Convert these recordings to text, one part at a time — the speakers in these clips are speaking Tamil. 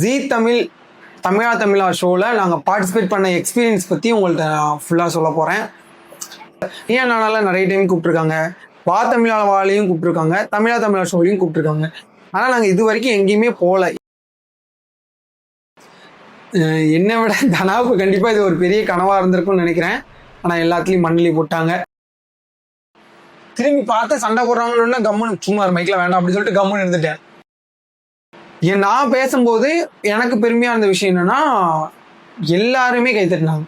ஜீ தமிழ் தமிழா ஷோவில் நாங்கள் பார்ட்டிசிபேட் பண்ண எக்ஸ்பீரியன்ஸ் பற்றி உங்கள்கிட்ட நான் ஃபுல்லாக சொல்ல போகிறேன். ஏன் நானால நிறைய டைம் கூப்பிட்ருக்காங்க, தமிழாலையும் கூப்பிட்ருக்காங்க, தமிழா ஷோலையும் கூப்பிட்ருக்காங்க. ஆனால் நாங்கள் இது வரைக்கும் எங்கேயுமே போகல. என்னை விட தனாவுக்கு கண்டிப்பாக இது ஒரு பெரிய கனவாக இருந்திருக்கும்னு நினைக்கிறேன். ஆனால் எல்லாத்துலேயும் மண்ணிலி போட்டாங்க. திரும்பி பார்த்து சண்டை போடுறாங்கன்னு கம்முன்னு சும்மா மைக்கில் வேண்டாம் அப்படின்னு சொல்லிட்டு கம்முன்னு இருந்துட்டேன். நான் பேசும்போது எனக்கு பெருமையாக இருந்த விஷயம் என்னன்னா, எல்லாருமே கைத்தட்டினாங்க.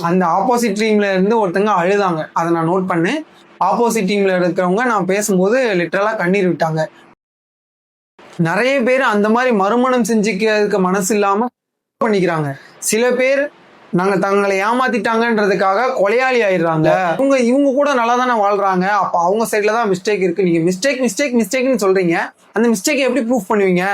அந்த ஆப்போசிட் டீம்ல இருந்து ஒருத்தங்க அழுதாங்க. அதை நான் நோட் பண்ணேன். ஆப்போசிட் டீம்ல இருக்கிறவங்க நான் பேசும்போது லிட்டரலா கண்ணீர் விட்டாங்க. நிறைய பேர் அந்த மாதிரி மறுமணம் செஞ்சுக்கிறதுக்கு மனசு இல்லாம பண்ணிக்கிறாங்க. சில பேர் தங்களை ஏமாத்திட்டாங்கன்றதுக்காக கொலையாளி ஆயிடுறாங்க. இவங்க கூட நல்லா தானே வாழ்றாங்க. அப்ப அவங்க சைட்ல தான் மிஸ்டேக் இருக்கு. நீங்க மிஸ்டேக்னு சொல்றீங்க. அந்த மிஸ்டேக்கை எப்படி ப்ரூஃப் பண்ணுவீங்க?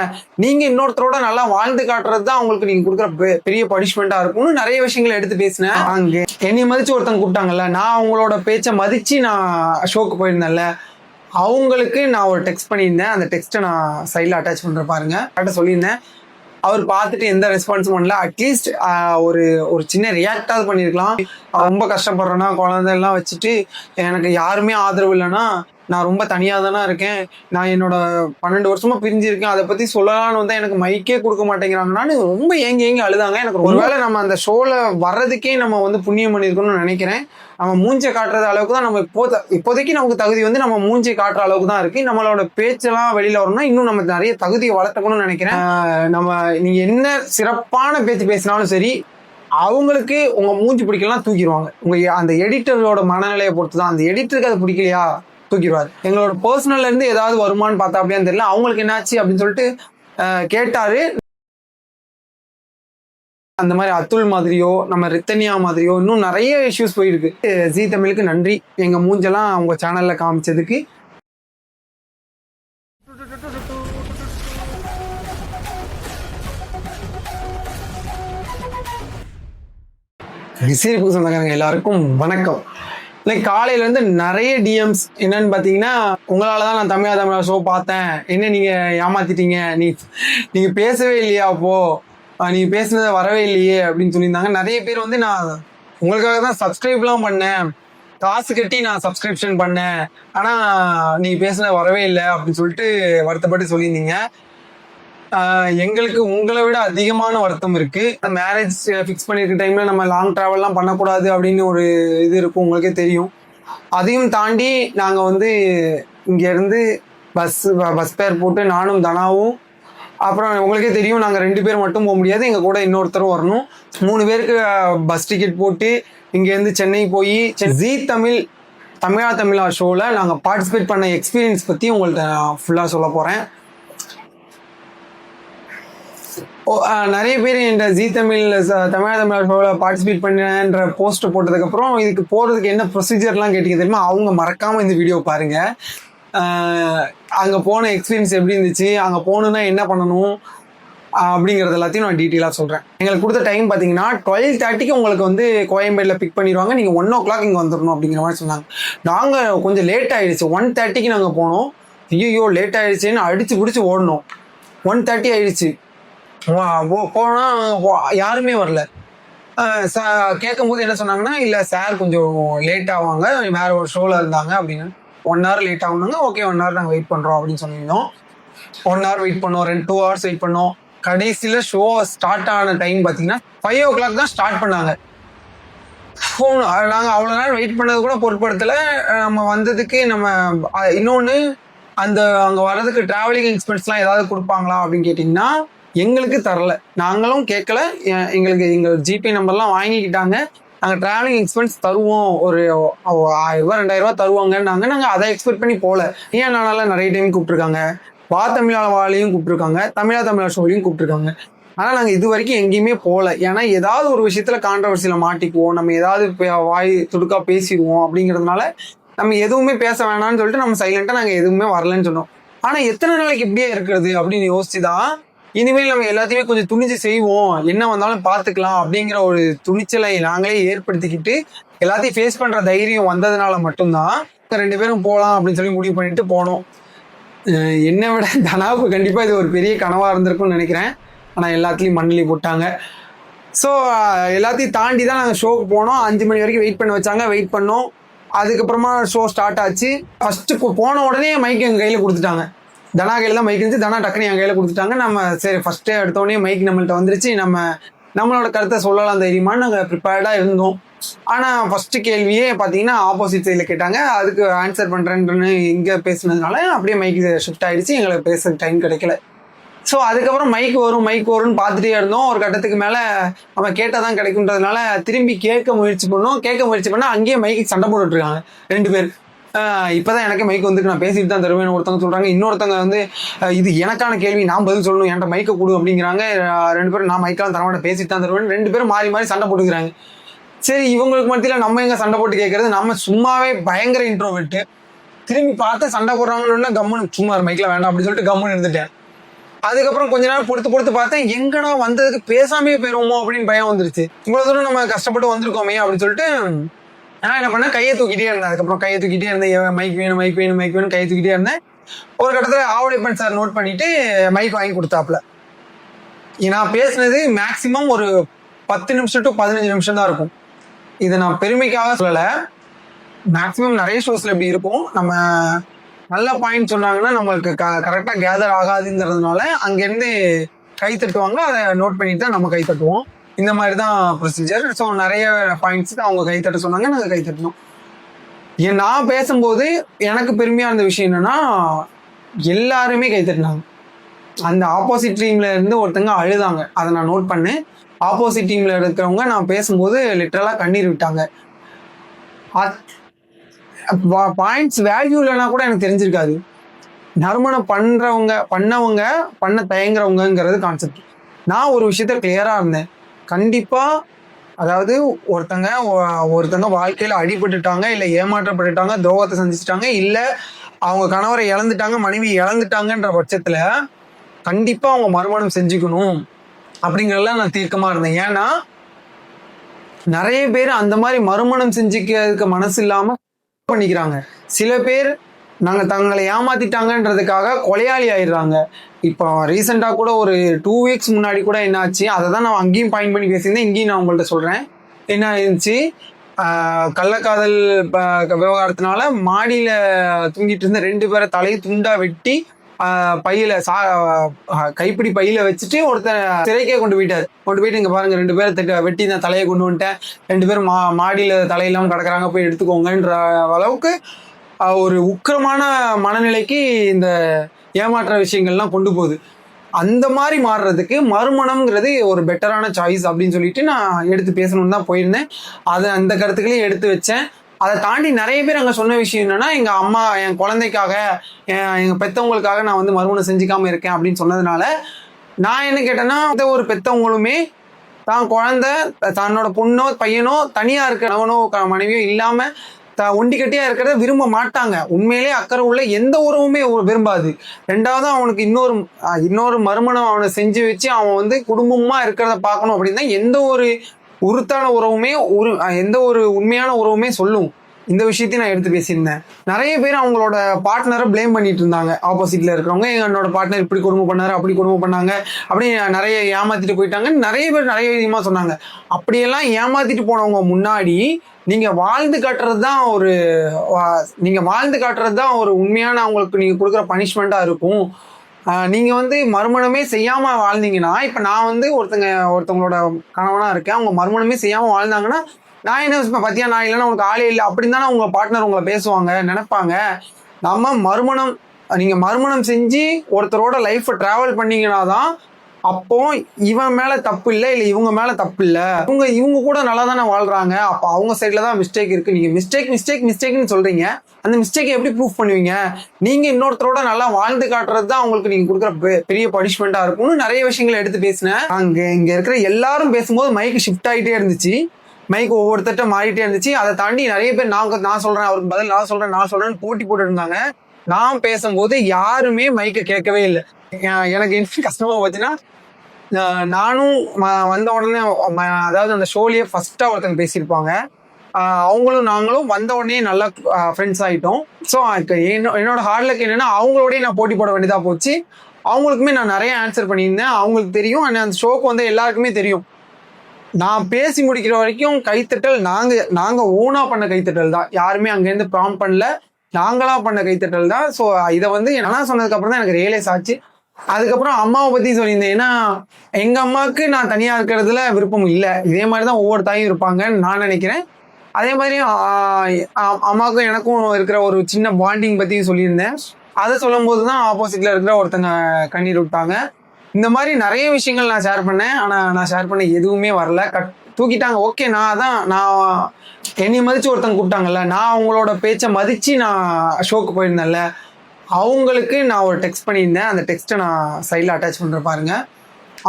நீங்க இன்னொருத்தரோட நல்லா வாழ்ந்து காட்டுறது தான் அவங்களுக்கு நீங்க கொடுக்குற பெரிய பனிஷ்மெண்டா இருக்கும்னு நிறைய விஷயங்களை எடுத்து பேசினேன். அங்கே என்னை மதிச்சு ஒருத்தங்க கூப்பிட்டாங்கல்ல, நான் அவங்களோட பேச்சை மதிச்சு நான் ஷோக்கு போயிருந்தேன்ல, அவங்களுக்கு நான் ஒரு டெக்ஸ்ட் பண்ணியிருந்தேன். அந்த டெக்ஸ்ட்டை நான் சைடில் அட்டாச் பண்ற பாருங்க. கரெக்டாக சொல்லியிருந்தேன். அவர் பார்த்துட்டு எந்த ரெஸ்பான்ஸும் பண்ணல. அட்லீஸ்ட் ஒரு சின்ன ரியாக்டாவது பண்ணியிருக்கலாம். ரொம்ப கஷ்டப்படுறேன்னா, குழந்தைலாம் வச்சுட்டு எனக்கு யாருமே ஆதரவு இல்லைன்னா, நான் ரொம்ப தனியாக தானே இருக்கேன், நான் என்னோட 12 வருஷமா பிரிஞ்சிருக்கேன், அதை பற்றி சொல்லலான்னு வந்தால் எனக்கு மைக்கே கொடுக்க மாட்டேங்கிறாங்கன்னு ரொம்ப ஏங்கி அழுதாங்க. எனக்கு ஒருவேளை நம்ம அந்த ஷோவில் வர்றதுக்கே நம்ம புண்ணியம் பண்ணியிருக்கணும்னு நினைக்கிறேன். நம்ம மூஞ்சை காட்டுறது அளவுக்கு தான் நம்ம இப்போதைக்கு நமக்கு தகுதி நம்ம மூஞ்சை காட்டுற அளவுக்கு தான் இருக்கு. நம்மளோட பேச்செல்லாம் வெளியில வரணும்னா இன்னும் நம்ம நிறைய தகுதியை வளர்த்துக்கணும்னு நினைக்கிறேன். நீங்க என்ன சிறப்பான பேச்சு பேசினாலும் சரி, அவங்களுக்கு உங்க மூஞ்சி பிடிக்கலாம் தூக்கிடுவாங்க. உங்க அந்த எடிட்டரோட மனநிலையை பொறுத்து தான். அந்த எடிட்டருக்கு அது பிடிக்கலையா தூக்கிடுவாரு. எங்களோட பர்சனல்ல இருந்து ஏதாவது வருமானு பார்த்தா அப்படியான்னு தெரியல. அவங்களுக்கு என்னாச்சு அப்படின்னு சொல்லிட்டு கேட்டாரு. அந்த மாதிரி அத்துல் மாதிரியோ நம்ம ரித்தனியா மாதிரியோ இன்னும் நிறைய இஷ்யூஸ் போயிருக்கு. ஜீ தமிழுக்கு நன்றி, எங்க மூஞ்செல்லாம் அவங்க சேனல்ல காமிச்சதுக்கு. சீரிப்பு சொந்தக்காரங்க எல்லாருக்கும் வணக்கம். காலையில இருந்து நிறைய டிஎம்ஸ் என்னன்னு பாத்தீங்கன்னா, உங்களாலதான் நான் தமிழா ஷோ பார்த்தேன், என்ன நீங்க ஏமாத்திட்டீங்க, நீங்க பேசவே இல்லையா, அப்போ நீங்க பேசுனது வரவே இல்லையே அப்படின்னு சொல்லியிருந்தாங்க. நிறைய பேர் நான் உங்களுக்காக தான் சப்ஸ்கிரைப்லாம் பண்ணேன், காசு கட்டி நான் சப்ஸ்கிரிப்ஷன் பண்ணேன், ஆனா நீங்க பேசுனது வரவே இல்லை அப்படின்னு சொல்லிட்டு வருத்தப்பட்டு சொல்லியிருந்தீங்க. எங்களுக்கு உங்களை விட அதிகமான வருத்தம் இருக்கு. மேரேஜ் ஃபிக்ஸ் பண்ணிருக்க டைம்ல நம்ம லாங் டிராவல்லாம் பண்ணக்கூடாது அப்படின்னு ஒரு இது இருக்கும், உங்களுக்கே தெரியும். அதையும் தாண்டி நாங்க இங்க இருந்து பஸ் பேர் போட்டு நானும் தனாவும், அப்புறம் உங்களுக்கே தெரியும் நாங்கள் 2 பேர் மட்டும் போக முடியாது, எங்கள் கூட இன்னொருத்தரும் வரணும். 3 பேருக்கு பஸ் டிக்கெட் போட்டு இங்கேருந்து சென்னை போய் ஜீ தமிழா ஷோவில் நாங்கள் பார்ட்டிசிபேட் பண்ண எக்ஸ்பீரியன்ஸ் பற்றி உங்கள்கிட்ட நான் ஃபுல்லாக சொல்ல போகிறேன். நிறைய பேர் இந்த ஜீ தமிழா ஷோவில் பார்ட்டிசிபேட் பண்ணுறேன்ற போஸ்ட் போட்டதுக்கப்புறம் இதுக்கு போகிறதுக்கு என்ன ப்ரொசீஜர்லாம் கேட்டீங்க தெரியுமா? அவங்க மறக்காமல் இந்த வீடியோ பாருங்கள். அங்கே போன எக்ஸ்பீரியன்ஸ் எப்படி இருந்துச்சு, அங்கே போகணுன்னா என்ன பண்ணணும் அப்படிங்கிறது எல்லாத்தையும் நான் டீட்டெயிலாக சொல்கிறேன். எங்களுக்கு கொடுத்த டைம் பார்த்தீங்கன்னா 12:30க்கு உங்களுக்கு கோயம்பேடில் பிக் பண்ணிடுவாங்க, நீங்கள் 1 o'clock இங்கே வந்துடணும் அப்படிங்கிற மாதிரி சொன்னாங்க. நாங்கள் கொஞ்சம் லேட் ஆகிடுச்சு. 1:30க்கு நாங்கள் போனோம். ஐயோ லேட் ஆகிடுச்சின்னு அடித்து பிடிச்சி ஓடணும். 1:30 ஆகிடுச்சு. போனால் யாருமே வரல. கேட்கும் போது என்ன சொன்னாங்கன்னா, இல்லை சார் கொஞ்சம் லேட் ஆவாங்க, வேற ஒரு ஷோவில் இருந்தாங்க அப்படின்னு. 1 hour லேட் ஆகுனாங்க. ஓகே 1 hour நாங்கள் வெயிட் பண்ணுறோம் அப்படின்னு சொல்லியிருந்தோம். 1 hour வெயிட் பண்ணோம், 2 hours வெயிட் பண்ணோம். கடைசியில் ஷோ ஸ்டார்ட் ஆன டைம் பார்த்தீங்கன்னா 5 o'clock தான் ஸ்டார்ட் பண்ணாங்க. நாங்கள் அவ்வளோ நேரம் வெயிட் பண்ணது கூட பொருட்படுத்தலை. நம்ம வந்ததுக்கு இன்னொன்று அங்கே வர்றதுக்கு ட்ராவலிங் எக்ஸ்பென்ஸ்லாம் ஏதாவது கொடுப்பாங்களா அப்படின்னு கேட்டிங்கன்னா எங்களுக்கு தரல. நாங்களும் கேட்கல. எங்கள் ஜிபே நம்பர்லாம் வாங்கிக்கிட்டாங்க. நாங்கள் ட்ராவலிங் எக்ஸ்பென்ஸ் தருவோம், ஒரு 1000 ரூபா 2000 ரூபா தருவாங்கன்னாங்க. நாங்கள் அதை எக்ஸ்பெக்ட் பண்ணி போகல. ஏன் நானால நிறைய டைம் கூப்பிட்ருக்காங்க, தமிழாலையும் கூப்பிட்ருக்காங்க, தமிழா ஷோலையும் கூப்பிட்ருக்காங்க. ஆனால் நாங்கள் இது வரைக்கும் எங்கேயுமே போகல. ஏன்னா ஏதாவது ஒரு விஷயத்தில் கான்ட்ரவர்சியில் மாட்டிக்குவோம், நம்ம ஏதாவது வாய் துடுக்கா பேசிடுவோம் அப்படிங்கிறதுனால நம்ம எதுவுமே பேச வேணாம்னு சொல்லிட்டு நம்ம சைலண்டாக நாங்கள் எதுவுமே வரலன்னு சொன்னோம். ஆனால் எத்தனை நாளைக்கு இப்படியே இருக்கிறது அப்படின்னு யோசிச்சு தான் இனிமேல் நம்ம எல்லாத்தையுமே கொஞ்சம் துணிஞ்சு செய்வோம், என்ன வந்தாலும் பார்த்துக்கலாம் அப்படிங்கிற ஒரு துணிச்சலை நாங்களே ஏற்படுத்திக்கிட்டு எல்லாத்தையும் ஃபேஸ் பண்ணுற தைரியம் வந்ததுனால மட்டும்தான் 2 பேரும் போகலாம் அப்படின்னு சொல்லி முடிவு பண்ணிட்டு போனோம். என்னை விட தனாவுக்கு கண்டிப்பாக இது ஒரு பெரிய கனவாக இருந்திருக்கும்னு நினைக்கிறேன். ஆனால் எல்லாத்துலேயும் மண்ணிலி போட்டாங்க. ஸோ எல்லாத்தையும் தாண்டி தான் நாங்கள் ஷோக்கு போனோம். 5 மணி வரைக்கும் வெயிட் பண்ண வச்சாங்க, வெயிட் பண்ணோம். அதுக்கப்புறமா ஷோ ஸ்டார்ட் ஆச்சு. ஃபஸ்ட்டு போன உடனே மைக் எங்கள் கையில் கொடுத்துட்டாங்க. தனா கையில் தான் மைக் இருந்துச்சு. தனா டக்குனு என் கையில் கொடுத்துட்டாங்க. நம்ம சரி ஃபஸ்ட்டே எடுத்தோடனே மைக் நம்மள்கிட்ட வந்துருச்சு, நம்மளோட கருத்தை சொல்லலாம் தைரியமான்னு நாங்கள் ப்ரிப்பேர்டாக இருந்தோம். ஆனால் ஃபஸ்ட்டு கேள்வியே பார்த்தீங்கன்னா ஆப்போசிட் சைடில் கேட்டாங்க. அதுக்கு ஆன்சர் பண்ணுறேன்னு இங்கே பேசுனதுனால அப்படியே மைக்கு ஷிஃப்ட் ஆகிடுச்சு. எங்களுக்கு பேச டைம் கிடைக்கல. ஸோ அதுக்கப்புறம் மைக் வரும்னு பார்த்துட்டே இருந்தோம். ஒரு கட்டத்துக்கு மேலே நம்ம கேட்டால் தான் கிடைக்குன்றதுனால திரும்பி கேட்க முயற்சி பண்ணால் அங்கேயே மைக்கு சண்டை போட்டுட்ருக்காங்க 2 பேர். இப்போ தான் எனக்கு மைக் வந்துட்டு நான் பேசிட்டு தான் தருவேன் ஒருத்தவங்க சொல்கிறாங்க. இன்னொருத்தவங்க வந்து இது எனக்கான கேள்வி, நான் பதில் சொல்லணும், என்கிட்ட மைக்கை கொடு அப்படிங்கிறாங்க. 2 பேரும் நான் மைக்கெல்லாம் தரமாட்டேன், பேசிட்டு தான் தருவேன். 2 பேரும் மாறி சண்டை போட்டுக்கிறாங்க. சரி, இவங்களுக்கு மத்தியில் நம்ம எங்கே சண்டை போட்டு கேட்கறது? நம்ம சும்மாவே பயங்கர இன்ட்ரோவெர்ட்டு. திரும்பி பார்த்து சண்டை போடுறாங்கன்னு கம்முன்னு சும்மா மைக்கில் வேண்டாம் அப்படின்னு சொல்லிட்டு கம்முன்னு இருந்துட்டேன். அதுக்கப்புறம் கொஞ்ச நேரம் பொறுத்து பார்த்தேன், எங்கடா வந்ததுக்கு பேசாமே போயிருவோமோ அப்படின்னு பயம் வந்துருச்சு. இவ்வளோ தூரம் நம்ம கஷ்டப்பட்டு வந்திருக்கோமே அப்படின்னு சொல்லிட்டு நான் என்ன பண்ணேன், கையை தூக்கிட்டே இருந்தேன். அதுக்கப்புறம் கையை தூக்கிட்டே இருந்தேன், மைக் வேணும் கையை தூக்கிட்டே இருந்தேன். ஒரு கட்டத்தில் ஆவடைப்பன் சார் நோட் பண்ணிட்டு மைக் வாங்கி கொடுத்தாப்புல. நான் பேசுனது மேக்சிமம் ஒரு 10 நிமிஷம் to 15 நிமிஷம் தான் இருக்கும். இதை நான் பெருமைக்காக சொல்லலை. மேக்சிமம் நிறைய ஷோஸில் இப்படி இருக்கும். நம்ம நல்ல பாயிண்ட் சொன்னாங்கன்னா நம்மளுக்கு கரெக்டாக கேதர் ஆகாதுங்கிறதுனால அங்கேருந்து கை தட்டுவாங்க. அதை நோட் பண்ணிட்டு தான் நம்ம கை தட்டுவோம். இந்த மாதிரி தான் ப்ரொசீஜர். ஸோ நிறைய பாயிண்ட்ஸ் அவங்க கை தட்ட சொன்னாங்க, நாங்கள் கை தட்டணும். நான் பேசும்போது எனக்கு பெருமையாக இருந்த விஷயம் என்னென்னா, எல்லாருமே கை தட்டினாங்க. அந்த ஆப்போசிட் டீமில் இருந்து ஒருத்தங்க அழுதாங்க. அதை நான் நோட் பண்ணேன். ஆப்போசிட் டீமில் இருக்கிறவங்க நான் பேசும்போது லிட்டரலாக கண்ணீர் விட்டாங்க. பாயிண்ட்ஸ் வேல்யூ இல்லைனா கூட எனக்கு தெரிஞ்சிருக்காது. நறுமணம் பண்ண தயங்குறவங்கிறது கான்செப்ட். நான் ஒரு விஷயத்த கிளியராக இருந்தேன். கண்டிப்பாக, அதாவது ஒருத்தங்க வாழ்க்கையில் அடிபட்டுட்டாங்க, இல்லை ஏமாற்றப்பட்டுட்டாங்க, துரோகத்தை சந்திச்சிட்டாங்க, இல்லை அவங்க கணவரை இழந்துட்டாங்க, மனைவி இழந்துட்டாங்கன்ற பட்சத்தில் கண்டிப்பாக அவங்க மறுமணம் செஞ்சுக்கணும் அப்படிங்கிறதுலாம் நான் தீர்க்கமாக இருந்தேன். ஏன்னா நிறைய பேர் அந்த மாதிரி மறுமணம் செஞ்சுக்கிறதுக்கு மனசு இல்லாமல் பண்ணிக்கிறாங்க. சில பேர் தங்களை ஏமாத்திட்டாங்கன்றதுக்காக கொலையாளி ஆயிடுறாங்க. இப்போ ரீசெண்டாக கூட ஒரு 2 வீக்ஸ் முன்னாடி கூட என்ன ஆச்சு, அதை தான் நான் அங்கேயும் பாயிண்ட் பண்ணி பேசியிருந்தேன், இங்கேயும் நான் உங்கள்கிட்ட சொல்கிறேன். என்ன ஆயிடுச்சு, கள்ளக்காதல் விவகாரத்தினால மாடியில் தூங்கிட்டு இருந்த 2 பேரை தலையை துண்டாக வெட்டி பையில கைப்பிடி பையில வச்சுட்டு ஒருத்தர் சிறைக்கே கொண்டு போயிட்டு இங்க பாருங்க 2 பேரை வெட்டி நான் தலையை கொண்டு வந்துட்டேன், 2 பேரும் மாடியில தலையெல்லாம் கிடக்குறாங்க, போய் எடுத்துக்கோங்கன்ற அளவுக்கு ஒரு உக்கிரமான மனநிலைக்கு இந்த ஏமாற்ற விஷயங்கள்லாம் கொண்டு போகுது. அந்த மாதிரி மாறுறதுக்கு மறுமணம்ங்கிறது ஒரு பெட்டரான சாய்ஸ் அப்படின்னு சொல்லிட்டு நான் எடுத்து பேசணும்னு தான் போயிருந்தேன். அதை அந்த கருத்துக்களையும் எடுத்து வச்சேன். அதை தாண்டி நிறைய பேர் அங்கே சொன்ன விஷயம் என்னன்னா, எங்கள் அம்மா என் குழந்தைக்காக எங்கள் பெற்றவங்களுக்காக நான் வந்து மறுமணம் செஞ்சுக்காமல் இருக்கேன் அப்படின்னு சொன்னதுனால நான் என்ன கேட்டேன்னா, ஒரு பெற்றவங்களுமே தான் குழந்தை தன்னோட பொண்ணோ பையனோ தனியாக இருக்க கணவனோ மனைவியோ இல்லாமல் ஒண்டிக்கட்டியாக இருக்கிறத விரும்ப மாட்டாங்க. உண்மையிலே அக்கறை உள்ள எந்த உறவுமே விரும்பாது. ரெண்டாவது அவனுக்கு இன்னொரு மறுமணம் அவனை செஞ்சு வச்சு அவன் வந்து குடும்பமாக இருக்கிறத பார்க்கணும் அப்படின்னா எந்த ஒரு உறுத்தான உறவுமே எந்த ஒரு உண்மையான உறவுமே சொல்லும். இந்த விஷயத்தையும் நான் எடுத்து பேசியிருந்தேன். நிறைய பேர் அவங்களோட பார்ட்னரை பிளேம் பண்ணிட்டு இருந்தாங்க. ஆப்போசிட்ல இருக்கிறவங்க என்னோட பார்ட்னர் இப்படி கொடுமை பண்ணாரு, அப்படி கொடுமை பண்ணாங்க, அப்படி நிறைய ஏமாத்திட்டு போயிட்டாங்க. நிறைய பேர் நிறைய விதமா சொன்னாங்க. அப்படியெல்லாம் ஏமாத்திட்டு போனவங்க முன்னாடி நீங்க வாழ்ந்து காட்டுறது தான் ஒரு உண்மையான அவங்களுக்கு நீங்க கொடுக்குற பனிஷ்மெண்டா இருக்கும். நீங்க வந்து மறுமணமே செய்யாம வாழ்ந்தீங்கன்னா, இப்ப நான் வந்து ஒருத்தவங்களோட கணவனா இருக்கேன், அவங்க மறுமணமே செய்யாம வாழ்ந்தாங்கன்னா நான் என்ன பத்தியா, நான் இல்லைன்னா உங்களுக்கு ஆளே இல்லை அப்படின்னு தானே உங்க பார்ட்னர் உங்களை பேசுவாங்க, நினைப்பாங்க. நீங்க மறுமணம் செஞ்சு ஒருத்தரோட லைஃப்பை டிராவல் பண்ணீங்கன்னா தான் அப்போ இவன் மேல தப்பு இல்லை இவங்க மேல தப்பு இல்லை, இவங்க கூட நல்லா தானே வாழ்றாங்க, அப்போ அவங்க சைட்ல தான் மிஸ்டேக் இருக்கு. நீங்க மிஸ்டேக்னு சொல்றீங்க, அந்த மிஸ்டேக்கை எப்படி ப்ரூஃப் பண்ணுவீங்க? நீங்க இன்னொருத்தரோட நல்லா வாழ்ந்து காட்டுறது தான் அவங்களுக்கு நீங்க கொடுக்குற பெரிய பனிஷ்மெண்டா இருக்கும்னு நிறைய விஷயங்களை எடுத்து பேசினேன். இங்க இருக்கிற எல்லாரும் பேசும்போது மைக்கு ஷிஃப்ட் ஆகிட்டே இருந்துச்சு, மைக்கு ஒவ்வொருத்தட்ட மாறிட்டே இருந்துச்சு. அதை தாண்டி நிறைய பேர் நான் சொல்றேன், அவருக்கு பதில் நான் சொல்றேன்னு போட்டி போட்டு இருந்தாங்க. நான் பேசும்போது யாருமே மைக்கை கேட்கவே இல்லை. எனக்கு என்ன கஷ்டமா போச்சுன்னா, நானும் வந்த உடனே, அதாவது அந்த ஷோலயே ஃபர்ஸ்டா ஒருத்தங்க பேசியிருப்பாங்க, அவங்களும் நாங்களும் வந்த உடனே நல்லா ஃப்ரெண்ட்ஸ் ஆகிட்டோம். ஸோ என்னோட ஹார்ட் லக் என்னன்னா அவங்களோடய நான் போட்டி போட வேண்டியதாக போச்சு. அவங்களுக்குமே நான் நிறைய ஆன்சர் பண்ணியிருந்தேன். அவங்களுக்கு தெரியும். அந்த ஷோக்கு வந்து எல்லாருக்குமே தெரியும். நான் பேசி முடிக்கிற வரைக்கும் கைத்தட்டல் நாங்க ஓனா பண்ண கைத்தட்டல் தான். யாருமே அங்கேருந்து ப்ராம்ப்ட் பண்ணல. நாங்களா பண்ண கைத்தட்டல் தான். ஸோ இதை வந்து நான் சொன்னதுக்கு அப்புறம் தான் எனக்கு ரியலைஸ் ஆச்சு. அதுக்கப்புறம் அம்மாவை பத்தி சொல்லியிருந்தேன். ஏன்னா எங்க அம்மாவுக்கு நான் தனியா இருக்கிறதுல விருப்பம் இல்லை. இதே மாதிரி தான் ஒவ்வொரு தாயும் இருப்பாங்கன்னு நான் நினைக்கிறேன். அதே மாதிரி அம்மாவுக்கும் எனக்கும் இருக்கிற ஒரு சின்ன பாண்டிங் பத்தியும் சொல்லியிருந்தேன். அதை சொல்லும் போது தான் ஆப்போசிட்ல இருக்கிற ஒருத்தங்க கண்ணீர் விட்டாங்க. இந்த மாதிரி நிறைய விஷயங்கள் நான் ஷேர் பண்ணேன். ஆனால் நான் ஷேர் பண்ண எதுவுமே வரல. தூக்கிட்டாங்க. ஓகே, நான் என்னை மதிச்சு ஒருத்தங்க கூப்பிட்டாங்கல்ல, நான் அவங்களோட பேச்சை மதிச்சு நான் ஷோக்கு போயிருந்தேன்ல, அவங்களுக்கு நான் ஒரு டெக்ஸ்ட் பண்ணியிருந்தேன். அந்த டெக்ஸ்ட்டை நான் சைடில் அட்டாச் பண்ணுறேன் பாருங்க.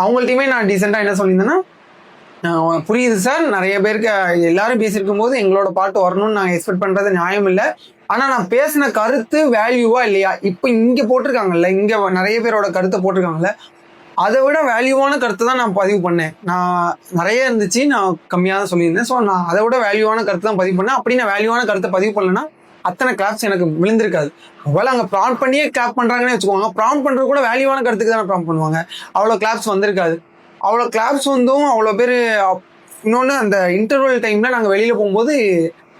அவங்கள்ட்டையுமே நான் டீசெண்டாக என்ன சொல்லியிருந்தேன்னா, புரியுது சார், நிறைய பேருக்கு எல்லாரும் பேசியிருக்கும் போது எங்களோட பாட்டு வரணும்னு நான் எக்ஸ்பெக்ட் பண்ணுறது நியாயம் இல்லை. ஆனால் நான் பேசின கருத்து வேல்யூவா இல்லையா, இப்போ இங்கே போட்டிருக்காங்கல்ல, இங்கே நிறைய பேரோட கருத்தை போட்டிருக்காங்கல்ல, அதை விட வேல்யூவான கருத்து தான் நான் பதிவு பண்ணேன். நான் நிறைய இருந்துச்சு, நான் கம்மியாக தான் சொல்லியிருந்தேன். ஸோ நான் அதை விட வேல்யூவான கருத்து தான் பதிவு பண்ணேன். அப்படி நான் வேல்யூவான கருத்தை பதிவு பண்ணலன்னா அத்தனை கிளாப்ஸ் எனக்கு விழுந்திருக்காது. ஒருவேளை அங்கே ப்ராம்ப்ட் பண்ணியே கிளாப் பண்ணுறாங்கன்னு வச்சுக்கோங்க. ப்ராம்ப்ட் பண்ணுறது கூட வேல்யூவான கருத்துக்கு தானே ப்ராம்ப்ட் பண்ணுவாங்க. அவ்வளோ கிளாப்ஸ் வந்திருக்காது. அவ்வளோ கிளாப்ஸ் வந்தும் அவ்வளோ பேர். இன்னொன்று, அந்த இன்டர்வல் டைமில் நாங்கள் வெளியில் போகும்போது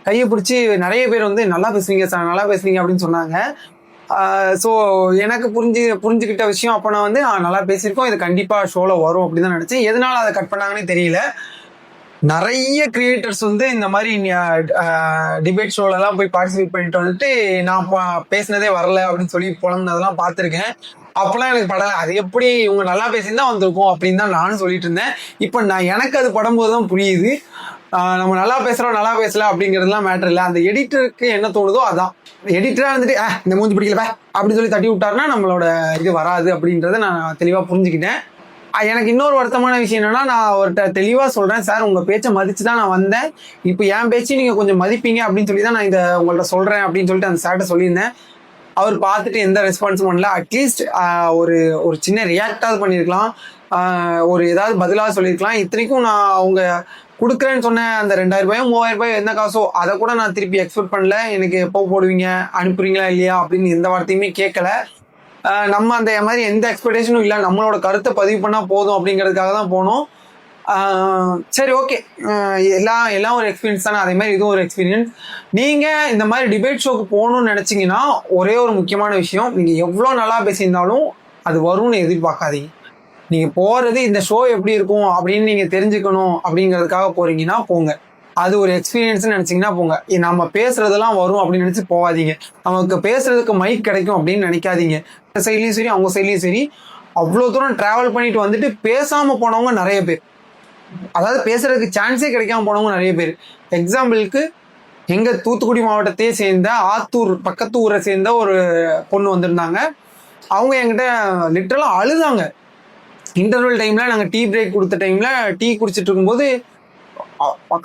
கையை பிடிச்சி நிறைய பேர் வந்து நல்லா பேசுவீங்க சார், நல்லா பேசுவீங்க அப்படின்னு சொன்னாங்க. ஸோ எனக்கு புரிஞ்சுக்கிட்ட விஷயம் அப்போ நான் வந்து நல்லா பேசியிருக்கோம், இது கண்டிப்பாக ஷோவில் வரும் அப்படி தான் நினச்சேன். எதனால் அதை கட் பண்ணாங்கன்னே தெரியல. நிறைய கிரியேட்டர்ஸ் வந்து இந்த மாதிரி டிபேட் ஷோலெல்லாம் போய் பார்ட்டிசிபேட் பண்ணிட்டு வந்துட்டு நான் பேசினதே வரல அப்படின்னு சொல்லி புலந்ததெல்லாம் பார்த்துருக்கேன். அப்போலாம் எனக்கு படம் அது எப்படி இவங்க நல்லா பேசியிருந்தா வந்திருக்கும் அப்படின்னு தான் நானும் சொல்லிட்டு இருந்தேன். இப்போ எனக்கு அது படும்போது தான் புரியுது. நம்ம நல்லா பேசுகிறோம் நல்லா பேசல அப்படிங்கிறதுலாம் மேட்டர் இல்லை. அந்த எடிட்டருக்கு என்ன தோணுதோ அதான். எடிட்டராக இருந்துட்டு இந்த மூஞ்சி பிடிக்கல அப்படின்னு சொல்லி தட்டி விட்டாருன்னா நம்மளோட இது வராது அப்படின்றத நான் தெளிவாக புரிஞ்சுக்கிட்டேன். எனக்கு இன்னொரு வருத்தமான விஷயம் என்னன்னா, நான் அவர்கிட்ட தெளிவாக சொல்கிறேன், சார் உங்கள் பேச்சை மதித்து தான் நான் வந்தேன், இப்போ என் பேச்சு நீங்கள் கொஞ்சம் மதிப்பீங்க அப்படின்னு சொல்லி தான் நான் இதை உங்கள்கிட்ட சொல்கிறேன் அப்படின்னு சொல்லிட்டு அந்த சார்கிட்ட சொல்லியிருந்தேன். அவர் பார்த்துட்டு எந்த ரெஸ்பான்ஸும் பண்ணல. அட்லீஸ்ட் ஒரு சின்ன ரியாக்டாவது பண்ணியிருக்கலாம், ஒரு ஏதாவது பதிலாக சொல்லியிருக்கலாம். இத்தனைக்கும் நான் அவங்க கொடுக்குறேன்னு சொன்னேன் அந்த 2000 ரூபாயோ 3000 ரூபாயோ என்ன காசோ அதை கூட நான் திருப்பி எக்ஸ்பெக்ட் பண்ணல. எனக்கு எப்போ போடுவீங்க, அனுப்புறீங்களா இல்லையா அப்படின்னு எந்த வார்த்தையுமே கேட்கல. நம்ம அந்த மாதிரி எந்த எக்ஸ்பெக்டேஷனும் இல்லை, நம்மளோட கருத்தை பதிவு பண்ணால் போதும் அப்படிங்கிறதுக்காக தான் போனோம். சரி, ஓகே, எல்லாம் ஒரு எக்ஸ்பீரியன்ஸ் தானே, அதே மாதிரி இதுவும் ஒரு எக்ஸ்பீரியன்ஸ். நீங்கள் இந்த மாதிரி டிபேட் ஷோக்கு போகணும்னு நினச்சிங்கன்னா ஒரே ஒரு முக்கியமான விஷயம், நீங்கள் எவ்வளோ நல்லா பேசியிருந்தாலும் அது வரும்னு எதிர்பார்க்காதீங்க. நீங்கள் போகிறது இந்த ஷோ எப்படி இருக்கும் அப்படின்னு நீங்கள் தெரிஞ்சுக்கணும் அப்படிங்கிறதுக்காக போகிறீங்கன்னா போங்க. அது ஒரு எக்ஸ்பீரியன்ஸ்னு நினச்சிங்கன்னா போங்க. நம்ம பேசுகிறதெல்லாம் வரும் அப்படின்னு நினச்சி போகாதீங்க. நமக்கு பேசுகிறதுக்கு மைக் கிடைக்கும் அப்படின்னு நினைக்காதீங்க. இந்த சைட்லேயும் சரி அவங்க சைட்லேயும் சரி அவ்வளோ தூரம் ட்ராவல் பண்ணிட்டு வந்துட்டு பேசாமல் போனவங்க நிறைய பேர், அதாவது பேசுகிறதுக்கு சான்ஸே கிடைக்காம போனவங்க நிறைய பேர். எக்ஸாம்பிளுக்கு எங்கள் தூத்துக்குடி மாவட்டத்தையே சேர்ந்த ஆத்தூர் பக்கத்து ஊரை சேர்ந்த ஒரு பொண்ணு வந்திருந்தாங்க. அவங்க என்கிட்ட லிட்டரலாக அழுதாங்க. இன்டர்வல் டைமில் நாங்கள் டீ பிரேக் கொடுத்த டைமில் டீ குடிச்சிட்டு இருக்கும்போது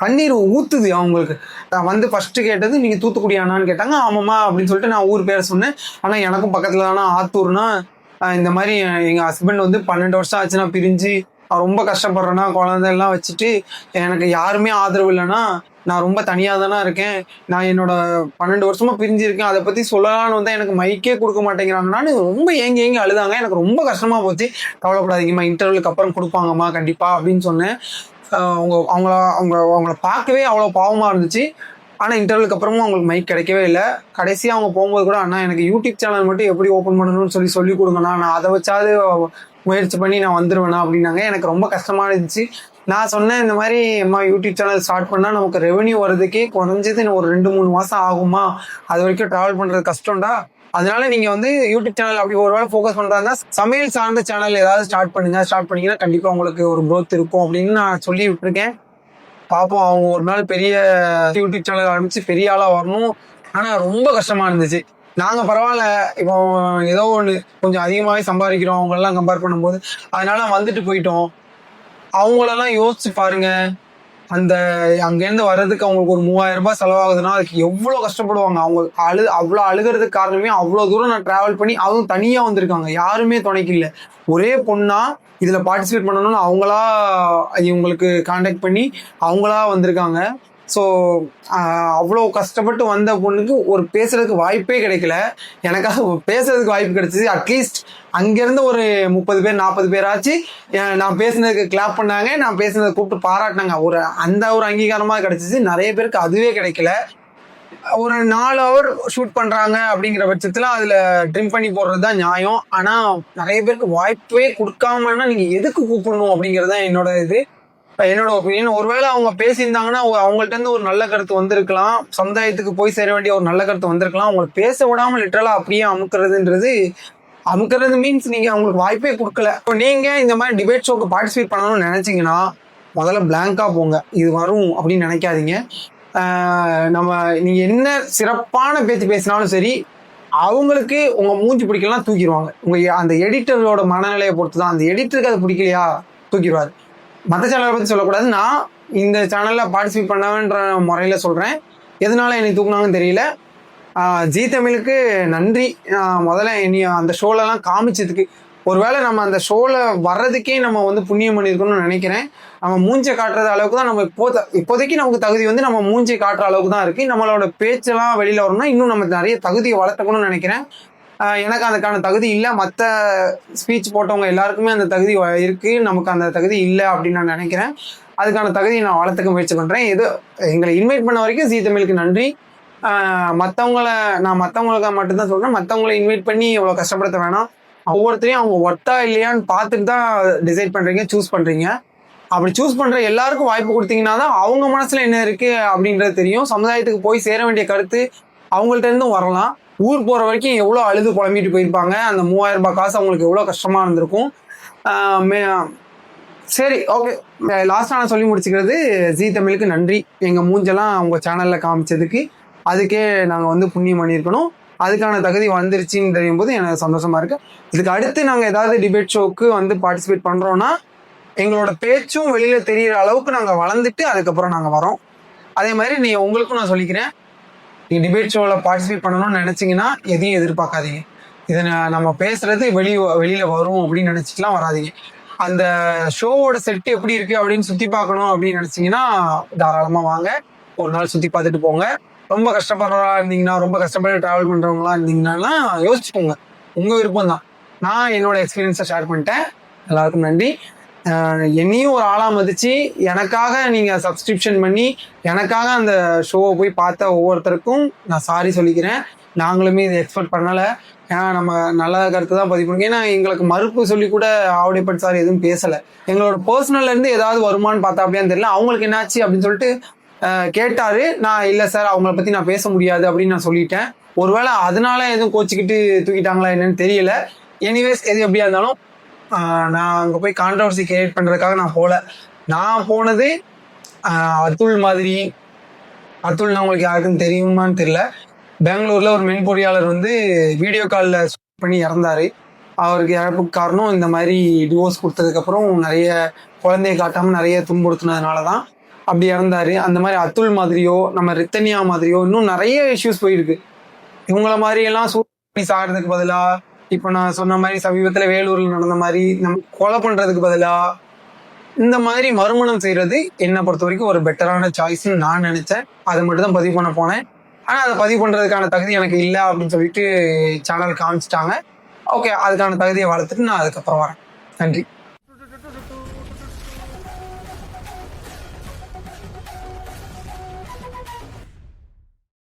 கண்ணீர் ஊற்றுது அவங்களுக்கு. நான் வந்து ஃபஸ்ட்டு கேட்டது நீங்கள் தூத்துக்குடி ஆனான்னு கேட்டாங்க. ஆமாம்மா அப்படின்னு சொல்லிட்டு நான் ஊர் பேரை சொன்னேன். ஆனால் எனக்கும் பக்கத்தில் தானே ஆத்தூர்னா, இந்த மாதிரி எங்கள் ஹஸ்பண்ட் வந்து 12 வருஷம் ஆச்சுன்னா பிரிஞ்சு ரொம்ப கஷ்டப்படுறேன்னா, குழந்தையெல்லாம் வச்சுட்டு எனக்கு யாருமே ஆதரவு இல்லைன்னா நான் ரொம்ப தனியாக தானே இருக்கேன், நான் என்னோட 12 வருஷமாக பிரிஞ்சிருக்கேன், அதை பற்றி சொல்லலான்னு வந்தால் எனக்கு மைக்கே கொடுக்க மாட்டேங்கிறாங்கன்னு ரொம்ப ஏங்கி அழுதாங்க. எனக்கு ரொம்ப கஷ்டமாக போச்சு. கவலைப்படாதீங்கம்மா, இன்டர்வியூக்கு அப்புறம் கொடுப்பாங்கம்மா கண்டிப்பாக அப்படின்னு சொன்னேன். அவங்கள பார்க்கவே அவ்வளோ பாவமாக இருந்துச்சு. ஆனால் இன்டர்வியூக்கு அப்புறமும் அவங்களுக்கு மைக் கிடைக்கவே இல்லை. கடைசியாக அவங்க போகும்போது கூட, அண்ணா எனக்கு யூடியூப் சேனல் மட்டும் எப்படி ஓப்பன் பண்ணணும்னு சொல்லி கொடுங்கண்ணா, நான் அதை வச்சாவது முயற்சி பண்ணி நான் வந்துடுவேண்ணா அப்படின்னாங்க. எனக்கு ரொம்ப கஷ்டமாக இருந்துச்சு. நான் சொன்னேன், இந்த மாதிரி அம்மா யூடியூப் சேனல் ஸ்டார்ட் பண்ணால் நமக்கு ரெவென்யூ வர்றதுக்கே குறைஞ்சது ஒரு 2-3 மாதம் ஆகுமா, அது வரைக்கும் ட்ராவல் பண்ணுறது கஷ்டம்டா, அதனால நீங்கள் வந்து யூடியூப் சேனல் அப்படி ஒரு வேளை ஃபோக்கஸ் பண்ணுறாருந்தா சமையல் சார்ந்த சேனல் ஏதாவது ஸ்டார்ட் பண்ணிங்கன்னா கண்டிப்பாக உங்களுக்கு ஒரு க்ரோத் இருக்கும் அப்படின்னு நான் சொல்லி விட்டுருக்கேன். பார்ப்போம், அவங்க ஒரு நாள் பெரிய யூடியூப் சேனல் ஆரம்பித்து பெரிய ஆளாக வரணும். ஆனால் ரொம்ப கஷ்டமாக இருந்துச்சு. நாங்கள் பரவாயில்ல, இப்போ ஏதோ ஒன்று கொஞ்சம் அதிகமாகவே சம்பாதிக்கிறோம் அவங்களெல்லாம் கம்பேர் பண்ணும்போது, அதனால வந்துட்டு போயிட்டோம். அவங்களெல்லாம் யோசிச்சு பாருங்க, அந்த அங்கேருந்து வர்றதுக்கு அவங்களுக்கு ஒரு 3000 ரூபாய் செலவாகுதுன்னா அதுக்கு எவ்வளோ கஷ்டப்படுவாங்க. அவங்க அவ்வளோ அழுகிறதுக்கு காரணமே அவ்வளோ தூரம் நான் ட்ராவல் பண்ணி, அதுவும் தனியாக வந்திருக்காங்க, யாருமே துணைக்கு இல்லை. ஒரே பொண்ணா இதில் பார்ட்டிசிபேட் பண்ணணும்னு அவங்களா இவங்களுக்கு கான்டாக்ட் பண்ணி அவங்களா வந்திருக்காங்க. ஸோ அவ்வளோ கஷ்டப்பட்டு வந்த பொண்ணுக்கு ஒரு பேசுறதுக்கு வாய்ப்பே கிடைக்கல. எனக்காக பேசுறதுக்கு வாய்ப்பு கிடைச்சிது. அட்லீஸ்ட் அங்கேருந்து ஒரு 30 பேர் 40 பேராச்சு நான் பேசுனதுக்கு கிளாப் பண்ணாங்க, நான் பேசுனதை கூப்பிட்டு பாராட்டினாங்க. அந்த ஒரு அங்கீகாரமாக கிடைச்சிச்சு. நிறைய பேருக்கு அதுவே கிடைக்கல. ஒரு 4 ஹவர் ஷூட் பண்ணுறாங்க அப்படிங்கிற பட்சத்தில் அதில் ட்ரிம் பண்ணி போடுறது தான் நியாயம். ஆனால் நிறைய பேருக்கு வாய்ப்பே கொடுக்காமன்னா நீங்கள் எதுக்கு கூப்பிடணும் அப்படிங்கிறது தான் என்னோட ஒப்பீனியன். ஒருவேளை அவங்க பேசியிருந்தாங்கன்னா அவங்கள்ட்ட இருந்து ஒரு நல்ல கருத்து வந்திருக்கலாம், சமுதாயத்துக்கு போய் சேர வேண்டிய ஒரு நல்ல கருத்து வந்திருக்கலாம். அவங்களை பேச விடாமல் லிட்டரலாக அப்படியே அமுக்கிறது மீன்ஸ் நீங்கள் அவங்களுக்கு வாய்ப்பே கொடுக்கல. இப்போ நீங்கள் இந்த மாதிரி டிபேட் ஷோக்கு பார்ட்டிசிபேட் பண்ணணும்னு நினச்சிங்கன்னா முதல்ல பிளாங்காக போங்க. இது வரும் அப்படின்னு நினைக்காதீங்க. நீங்கள் என்ன சிறப்பான பேச்சு பேசினாலும் சரி, அவங்களுக்கு உங்கள் மூஞ்சி பிடிக்கலாம் தூக்கிடுவாங்க. அந்த எடிட்டரோட மனநிலையை பொறுத்து தான். அந்த எடிட்டருக்கு அது பிடிக்கலையா தூக்கிடுவார். மற்ற சேனலை பற்றி சொல்லக்கூடாது. நான் இந்த சேனலில் பார்ட்டிசிபேட் பண்ணவேன்ற முறையில் சொல்கிறேன். எதனால என்னை தூக்குனாங்கன்னு தெரியல. ஜீ தமிழுக்கு நன்றி. முதல்ல அந்த ஷோலெலாம் காமிச்சதுக்கு. ஒருவேளை நம்ம அந்த ஷோவில் வர்றதுக்கே நம்ம புண்ணியம் பண்ணியிருக்கணும்னு நினைக்கிறேன். நம்ம மூஞ்சை காட்டுறது அளவுக்கு தான் நம்ம இப்போதைக்கு நமக்கு தகுதி நம்ம மூஞ்சை காட்டுற அளவுக்கு தான் இருக்குது. நம்மளோட பேச்செல்லாம் வெளியில் வரணும்னா இன்னும் நம்ம நிறைய தகுதியை வளர்த்துக்கணும்னு நினைக்கிறேன். எனக்கு அதுக்கான தகுதி இல்லை. மற்ற ஸ்பீச் போட்டவங்க எல்லாருக்குமே அந்த தகுதி இருக்குது. நமக்கு அந்த தகுதி இல்லை அப்படின்னு நான் நினைக்கிறேன். அதுக்கான தகுதியை நான் வளர்த்துக்க முயற்சி பண்ணுறேன். எங்களை இன்வைட் பண்ண வரைக்கும் ஜீ தமிழுக்கு நன்றி. நான் மற்றவங்களுக்கு மட்டும்தான் சொல்கிறேன். மற்றவங்களை இன்வைட் பண்ணி இவ்வளோ கஷ்டப்படுத்த வேணாம். ஒவ்வொருத்தரையும் அவங்க ஒர்த்தா இல்லையான்னு பார்த்துட்டு தான் டிசைட் பண்ணுறீங்க, சூஸ் பண்ணுறீங்க. அப்படி சூஸ் பண்ணுற எல்லாருக்கும் வாய்ப்பு கொடுத்தீங்கன்னா தான் அவங்க மனசில் என்ன இருக்குது அப்படின்றது தெரியும். சமுதாயத்துக்கு போய் சேர வேண்டிய கருத்து அவங்கள்ட்ட இருந்தும் வரலாம். ஊர் போகிற வரைக்கும் எவ்வளோ அழுது புலம்பிட்டு போயிருப்பாங்க. அந்த 3000 ரூபாய் காசு அவங்களுக்கு எவ்வளோ கஷ்டமாக இருந்திருக்கும். சரி, ஓகே. லாஸ்ட்டாக நான் சொல்லி முடிச்சுக்கிறது, ஜீ தமிழுக்கு நன்றி. எங்கள் மூஞ்செல்லாம் அவங்க சேனலில் காமிச்சதுக்கு அதுக்கே நாங்கள் புண்ணியம் பண்ணியிருக்கணும். அதுக்கான தகுதி வந்துருச்சுன்னு தெரியும் போது எனக்கு சந்தோஷமாக இருக்குது. இதுக்கு அடுத்து நாங்கள் ஏதாவது டிபேட் ஷோவுக்கு பார்ட்டிசிபேட் பண்ணுறோன்னா எங்களோட பேச்சும் வெளியில் தெரிகிற அளவுக்கு நாங்கள் வளர்ந்துட்டு அதுக்கப்புறம் நாங்கள் வரோம். அதே மாதிரி உங்களுக்கும் நான் சொல்லிக்கிறேன், நீங்கள் டிபேட் ஷோவில் பார்ட்டிசிபேட் பண்ணணும்னு நினச்சிங்கன்னா எதையும் எதிர்பார்க்காதீங்க. இதை நம்ம பேசுகிறது வெளியில் வரும் அப்படின்னு நினச்சிட்டுலாம் வராதிங்க. அந்த ஷோவோட செட்டு எப்படி இருக்குது அப்படின்னு சுற்றி பார்க்கணும் அப்படின்னு நினச்சிங்கன்னா தாராளமாக வாங்க. ஒரு நாள் சுற்றி பார்த்துட்டு போங்க. ரொம்ப கஷ்டப்படுறவங்களா இருந்தீங்கன்னா, ரொம்ப கஷ்டப்பட்டு ட்ராவல் பண்ணுறவங்களா இருந்தீங்கன்னா யோசிச்சுக்கோங்க. உங்கள் விருப்பம் தான். நான் என்னோட எக்ஸ்பீரியன்ஸை ஷேர் பண்ணிட்டேன். எல்லாருக்கும் நன்றி. என்னையும் ஒரு ஆளாக மதித்து எனக்காக நீங்கள் சப்ஸ்கிரிப்ஷன் பண்ணி எனக்காக அந்த ஷோவை போய் பார்த்த ஒவ்வொருத்தருக்கும் நான் சாரி சொல்லிக்கிறேன். நாங்களுமே இதை எக்ஸ்பெக்ட் பண்ணலை. ஏன்னா நம்ம நல்ல கருத்து தான் பதிவு பண்ணுங்க. ஏன்னா எங்களுக்கு மறுப்பு சொல்லி கூட ஆவடிப்பட் சார் எதுவும் பேசலை. எங்களோட பர்சனல்லேருந்து ஏதாவது வருமானு பார்த்தா அப்படியான்னு தெரியல. அவங்களுக்கு என்னாச்சு அப்படின்னு சொல்லிட்டு கேட்டார். நான் இல்லை சார், அவங்கள பற்றி நான் பேச முடியாது அப்படின்னு நான் சொல்லிட்டேன். ஒருவேளை அதனால எதுவும் கோச்சிக்கிட்டு தூக்கிட்டாங்களா என்னன்னு தெரியல. எனிவேஸ், எது எப்படியா இருந்தாலும் நான் அங்கே போய் கான்ட்ரவர்சி கிரியேட் பண்ணுறதுக்காக நான் போகல. நான் போனது அதுல் மாதிரி. அதுல்னா உங்களுக்கு யாருக்குன்னு தெரியுமான்னு தெரியல. பெங்களூரில் ஒரு மென்பொறியாளர் வீடியோ காலில் பண்ணி இறந்தார். அவருக்கு இறப்புக்கு காரணம் இந்த மாதிரி டிவோர்ஸ் கொடுத்ததுக்கப்புறம் நிறைய குழந்தைய காட்டாமல் நிறைய துன்புறுத்தினதுனால தான் அப்படி இறந்தார். அந்த மாதிரி அதுல் மாதிரியோ நம்ம ரித்தனியா மாதிரியோ இன்னும் நிறைய இஷ்யூஸ் போயிருக்கு. இவங்கள மாதிரியெல்லாம் சூழ்நிலை சாகிறதுக்கு பதிலாக இப்போ நான் சொன்ன மாதிரி சமீபத்தில் வேலூரில் நடந்த மாதிரி நம்ம கொலை பண்ணுறதுக்கு பதிலாக இந்த மாதிரி மறுமணம் செய்கிறது என்னை பொறுத்த வரைக்கும் ஒரு பெட்டரான சாய்ஸ்ன்னு நான் நினச்சேன். அதை மட்டும் தான் பதிவு பண்ண போனேன். ஆனால் அதை பதிவு பண்ணுறதுக்கான தகுதி எனக்கு இல்லை அப்படின்னு சொல்லிட்டு சேனல் காமிச்சிட்டாங்க. ஓகே, அதுக்கான தகுதியை வளர்த்துட்டு நான் அதுக்கப்புறம் வரேன். நன்றி.